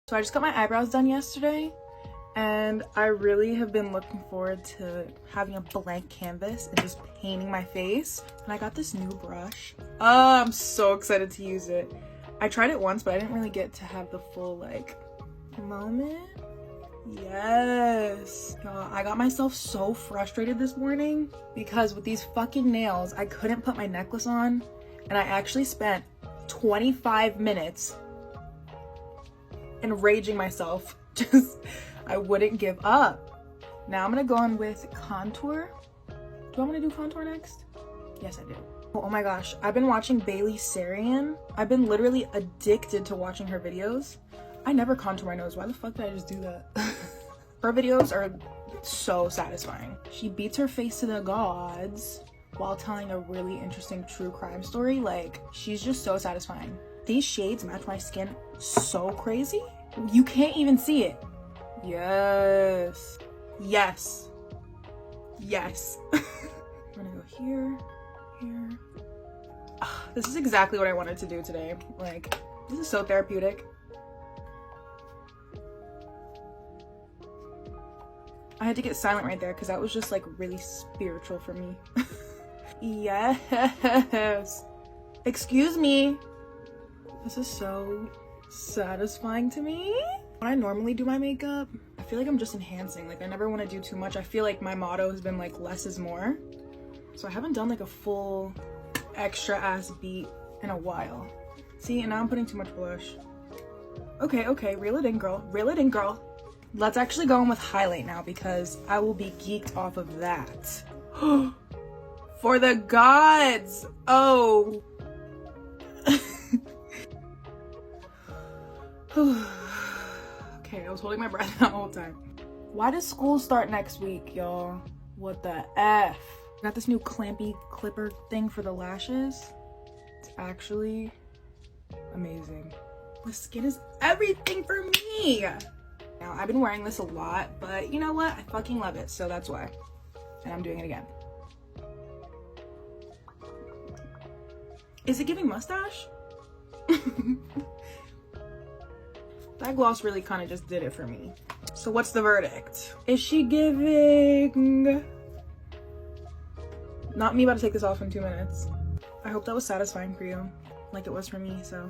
So I just got my eyebrows done yesterday, and I really have been looking forward to having a blank canvas and just painting my face. And I got this new brush. I'm so excited to use it. I tried it once, but I didn't really get to have the full like moment. Yes. I got myself so frustrated this morning because with these fucking nails, I couldn't put my necklace on, and I actually spent 25 minutes enraging myself. Just, I wouldn't give up. Now I'm gonna go on with contour. Do I want to do contour next? Yes, I do. Oh my gosh, I've been watching Bailey Sarian. I've been literally addicted to watching her videos. I never contour my nose. Why the fuck did I just do that? Her videos are so satisfying. She beats her face to the gods while telling a really interesting true crime story. Like, she's just so satisfying. These shades match my skin so crazy. You can't even see it. Yes. Yes. Yes. I'm gonna go here, here. This is exactly what I wanted to do today. Like, this is so therapeutic. I had to get silent right there because that was just like really spiritual for me. Yes. Excuse me. This is so satisfying to me. When I normally do my makeup, I feel like I'm just enhancing. Like, I never want to do too much. I feel like my motto has been like less is more. So I haven't done like a full extra ass beat in a while. See, and now I'm putting too much blush. Okay, reel it in, girl. Reel it in, girl. Let's actually go in with highlight now because I will be geeked off of that. For the gods! Oh. Okay, I was holding my breath the whole time. Why does school start next week, y'all? What the F? Got this new clampy clipper thing for the lashes. It's actually amazing. The skin is everything for me. Now, I've been wearing this a lot, but you know what? I fucking love it, so that's why. And I'm doing it again. Is it giving mustache? That gloss really kind of just did it for me. So what's the verdict? Is she giving... Not me about to take this off in 2 minutes. I hope that was satisfying for you, like it was for me, so...